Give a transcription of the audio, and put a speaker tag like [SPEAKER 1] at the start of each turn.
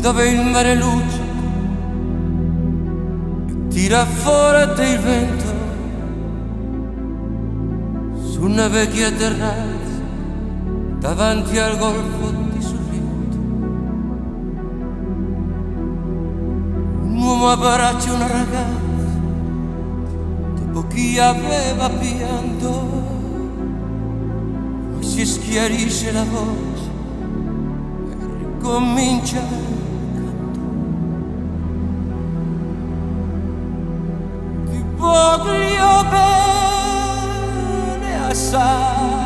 [SPEAKER 1] dove il mare luce e tira fuori il vento su una vecchia terrazza davanti al golfo di Sorrento. Un uomo abbraccia una ragazza dopo chi aveva pianto, poi si schiarisce la voce e ricomincia il canto. Ti voglio bene assai,